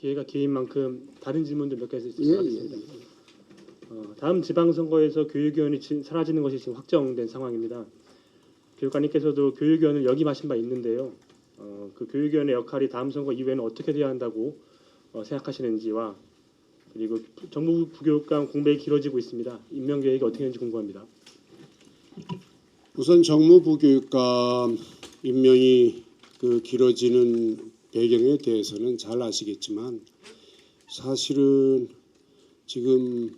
기회가 긴 만큼 다른 질문도 몇 가지 예, 하겠습니다. 다음 지방선거에서 교육위원이 사라지는 것이 지금 확정된 상황입니다. 교육관님께서도 교육위원을 역임하신 바 있는데요. 그 교육위원의 역할이 다음 선거 이후에는 어떻게 돼야 한다고 생각하시는지와 그리고 정부 부교육감 공백이 길어지고 있습니다. 임명 계획이 어떻게 되는지 궁금합니다. 우선 정무부교육감 임명이 길어지는 배경에 대해서는 잘 아시겠지만 사실은 지금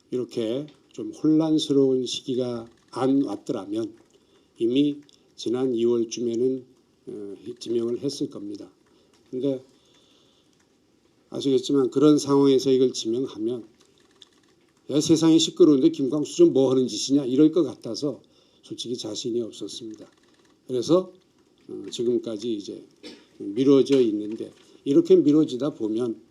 이렇게 좀 혼란스러운 시기가 안 왔더라면 이미 지난 2월쯤에는 지명을 했을 겁니다. 그런데 아시겠지만 그런 상황에서 이걸 지명하면 야, 세상이 시끄러운데 김광수 좀 뭐 하는 짓이냐 이럴 것 같아서 솔직히 자신이 없었습니다. 그래서 지금까지 이제 미뤄져 있는데 이렇게 미뤄지다 보면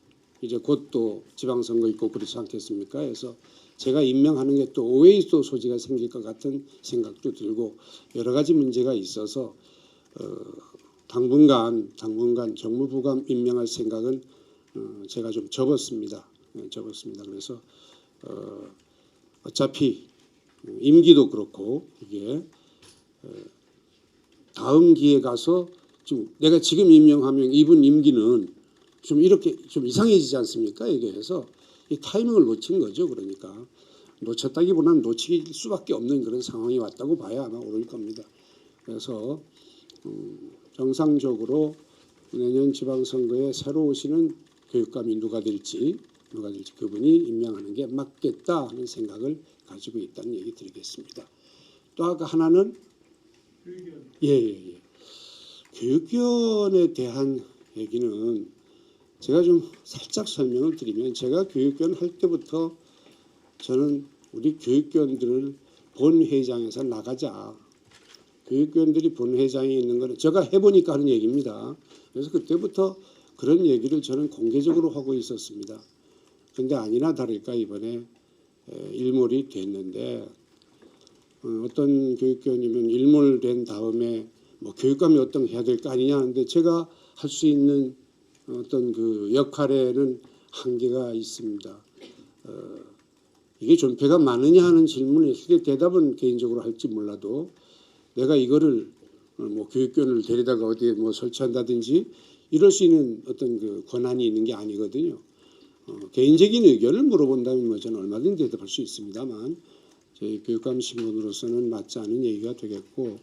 이제 곧 또 지방선거 있고 그렇지 않겠습니까? 그래서 제가 임명하는 게 또 오해의 또 소지가 생길 것 같은 생각도 들고 여러 가지 문제가 있어서 당분간 정무부감 임명할 생각은 제가 좀 접었습니다. 접었습니다. 그래서 어차피 임기도 그렇고 이게 다음 기회에 가서 내가 지금 임명하면 이분 임기는 좀 이렇게 좀 이상해지지 않습니까? 이게 해서 이 타이밍을 놓친 거죠. 그러니까 놓쳤다기보다는 놓칠 수밖에 없는 그런 상황이 왔다고 봐야 아마 옳을 겁니다. 그래서 정상적으로 내년 지방선거에 새로 오시는 교육감이 누가 될지 그분이 임명하는 게 맞겠다 하는 생각을 가지고 있다는 얘기 드리겠습니다. 또 아까 하나는 교육위원에 대한 얘기는 제가 좀 살짝 설명을 드리면 제가 교육위원 할 때부터 저는 우리 교육위원들을 본회의장에서 나가자. 교육위원들이 본회의장에 있는 거는 제가 해보니까 하는 얘기입니다. 그래서 그때부터 그런 얘기를 저는 공개적으로 하고 있었습니다. 그런데 아니나 다를까 이번에 일몰이 됐는데 어떤 교육위원이면 일몰된 다음에 뭐 교육감이 어떤 해야 될 거 아니냐 하는데 제가 할 수 있는 어떤 그 역할에는 한계가 있습니다. 이게 존폐가 많으냐 하는 질문에 대답은 개인적으로 할지 몰라도 내가 이거를 뭐 교육위원을 데리다가 어디에 뭐 설치한다든지 이럴 수 있는 어떤 그 권한이 있는 게 아니거든요. 개인적인 의견을 물어본다면 뭐 저는 얼마든지 대답할 수 있습니다만 저희 교육감 신분으로서는 맞지 않은 얘기가 되겠고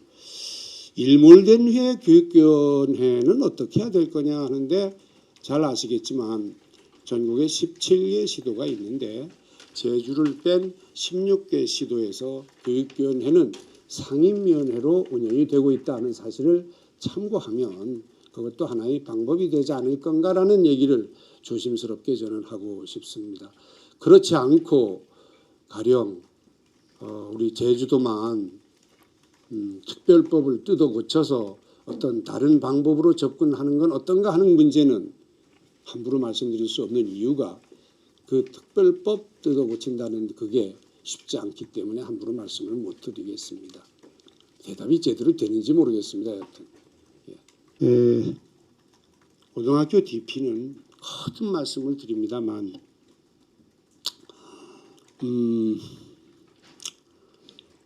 일몰된 후에 교육위원회는 어떻게 해야 될 거냐 하는데 잘 아시겠지만 전국에 17개 시도가 있는데 제주를 뺀 16개 시도에서 교육위원회는 상임위원회로 운영이 되고 있다는 사실을 참고하면 그것도 하나의 방법이 되지 않을 건가라는 얘기를 조심스럽게 저는 하고 싶습니다. 그렇지 않고 가령 우리 제주도만 특별법을 뜯어 고쳐서 어떤 다른 방법으로 접근하는 건 어떤가 하는 문제는 함부로 말씀드릴 수 없는 이유가 그 특별법 뜯어 고친다는 그게 쉽지 않기 때문에 함부로 말씀을 못 드리겠습니다. 대답이 제대로 되는지 모르겠습니다. 여튼 고등학교 DP는 거듭 말씀을 드립니다만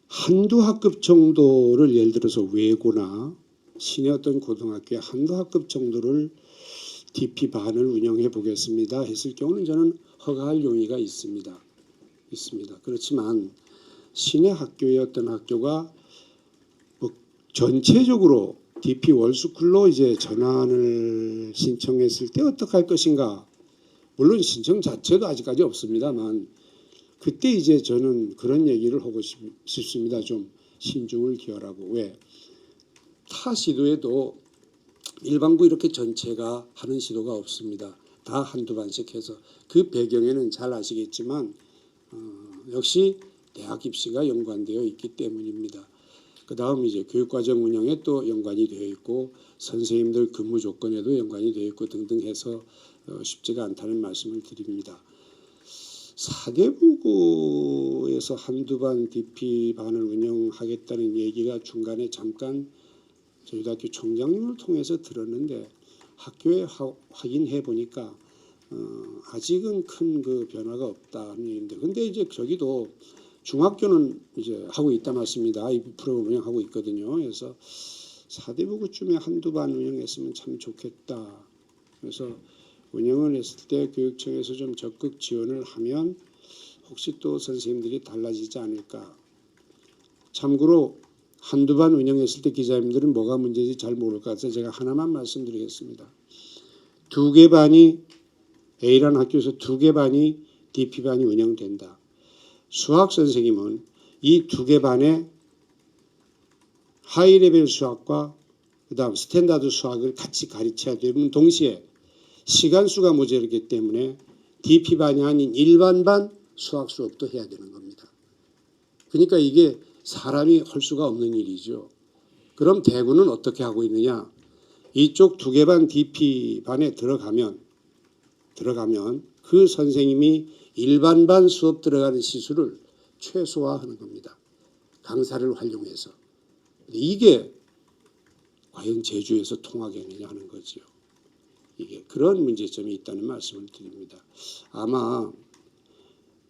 한두 학급 정도를 예를 들어서 외고나 시내 어떤 고등학교의 한두 학급 정도를 DP 반을 운영해 보겠습니다 했을 경우는 저는 허가할 용의가 있습니다. 그렇지만 시내 학교의 어떤 학교가 뭐 전체적으로 DP 월스쿨로 이제 전환을 신청했을 때 어떻게 할 것인가. 물론 신청 자체도 아직까지 없습니다만 그때 이제 저는 그런 얘기를 하고 싶습니다. 좀 신중을 기하라고. 왜? 타 시도에도 일반고 이렇게 전체가 하는 시도가 없습니다. 다 한두 반씩 해서 그 배경에는 잘 아시겠지만 역시 대학 입시가 연관되어 있기 때문입니다. 그 다음 이제 교육과정 운영에 또 연관이 되어 있고 선생님들 근무 조건에도 연관이 되어 있고 등등 해서 쉽지가 않다는 말씀을 드립니다. 사대부고에서 한두 반 DP 반을 운영하겠다는 얘기가 중간에 잠깐 저희 학교 총장님을 통해서 들었는데 학교에 확인해 보니까 아직은 큰 그 변화가 없다는 얘기인데, 근데 이제 저기도 중학교는 이제 하고 있다 맞습니다. 이 프로그램 운영하고 있거든요. 그래서 사대부구쯤에 한두 반 운영했으면 참 좋겠다. 그래서 운영을 했을 때 교육청에서 좀 적극 지원을 하면 혹시 또 선생님들이 달라지지 않을까. 참고로 한두 반 운영했을 때 기자님들은 뭐가 문제인지 잘 모를 것 같아서 제가 하나만 말씀드리겠습니다. 2개 반이 A라는 학교에서 2개 반이 DP반이 운영된다. 수학 선생님은 이 2개 반에 하이레벨 수학과 그다음 스탠다드 수학을 같이 가르쳐야 되면 동시에 시간수가 모자르기 때문에 DP반이 아닌 일반반 수학 수업도 해야 되는 겁니다. 그러니까 이게 사람이 할 수가 없는 일이죠. 그럼 대구는 어떻게 하고 있느냐? 이쪽 2개 반 DP반에 들어가면 그 선생님이 일반반 수업 들어가는 시수를 최소화하는 겁니다. 강사를 활용해서. 이게 과연 제주에서 통하겠느냐 하는 거죠. 이게 그런 문제점이 있다는 말씀을 드립니다. 아마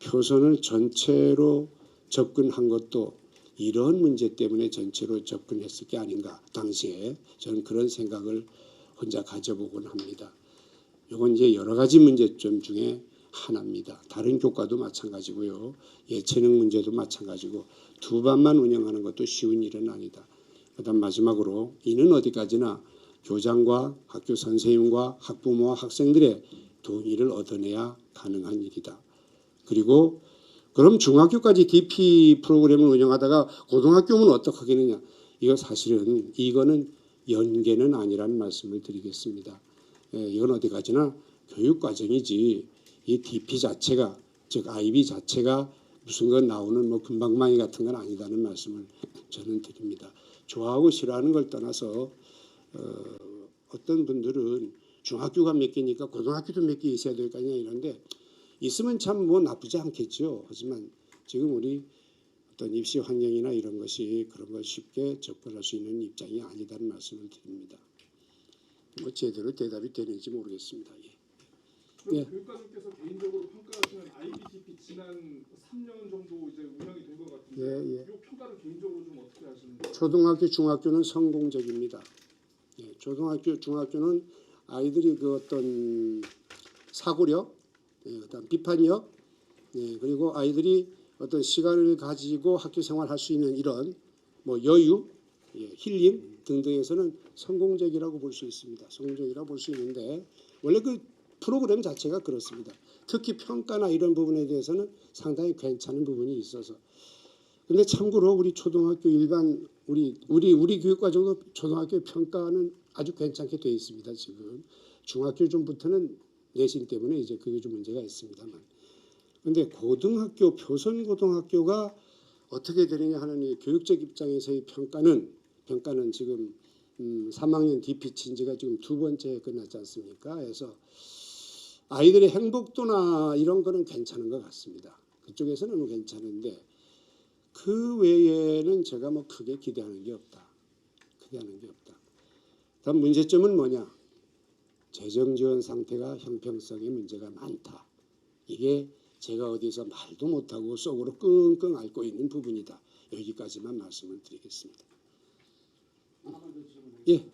표선을 전체로 접근한 것도 이런 문제 때문에 전체로 접근했을 게 아닌가. 당시에 저는 그런 생각을 혼자 가져보곤 합니다. 이건 이제 여러 가지 문제점 중에 하나입니다. 다른 교과도 마찬가지고요. 예체능 문제도 마찬가지고 2반만 운영하는 것도 쉬운 일은 아니다. 그다음 마지막으로 이는 어디까지나 교장과 학교 선생님과 학부모와 학생들의 동의를 얻어내야 가능한 일이다. 그리고 그럼 중학교까지 DP 프로그램을 운영하다가 고등학교는 어떻게 하겠느냐. 이거 사실은 이거는 연계는 아니라는 말씀을 드리겠습니다. 이건 어디까지나 교육과정이지 이 DP 자체가 즉 IB 자체가 무슨 건 나오는 뭐 금방망이 같은 건 아니다는 말씀을 저는 드립니다. 좋아하고 싫어하는 걸 떠나서 어떤 분들은 중학교가 몇 개니까 고등학교도 몇 개 있어야 될 거 아니냐 이런데 있으면 참 뭐 나쁘지 않겠죠. 하지만 지금 우리 어떤 입시 환경이나 이런 것이 그런 걸 쉽게 접근할 수 있는 입장이 아니다는 말씀을 드립니다. 뭐 제대로 대답이 되는지 모르겠습니다. 그럼 예. 교육감님께서 개인적으로 평가하시는 IBDP 지난 3년 정도 이제 운영이 된 것 같은데 예. 이 평가를 개인적으로 좀 어떻게 하시는지. 초등학교, 중학교는 성공적입니다. 초등학교, 중학교는 아이들이 그 어떤 사고력, 그다음 비판력, 그리고 아이들이 어떤 시간을 가지고 학교 생활할 수 있는 이런 뭐 여유, 힐링 등등에서는 성공적이라고 볼 수 있습니다. 성공적이라고 볼 수 있는데 원래 그 프로그램 자체가 그렇습니다. 특히 평가나 이런 부분에 대해서는 상당히 괜찮은 부분이 있어서. 근데 참고로 우리 초등학교 일반 우리 교육과정도 초등학교 평가는 아주 괜찮게 되어 있습니다. 지금 중학교 좀부터는 내신 때문에 이제 그게 좀 문제가 있습니다만. 근데 고등학교 표선 고등학교가 어떻게 되느냐 하는 이 교육적 입장에서의 평가는 지금 3학년 DP 친지가 지금 2번째 끝났지 않습니까? 그래서 아이들의 행복도나 이런 거는 괜찮은 것 같습니다. 그쪽에서는 괜찮은데 그 외에는 제가 뭐 크게 기대하는 게 없다. 다음 문제점은 뭐냐? 재정 지원 상태가 형평성에 문제가 많다. 이게 제가 어디서 말도 못하고 속으로 끙끙 앓고 있는 부분이다. 여기까지만 말씀을 드리겠습니다. 예.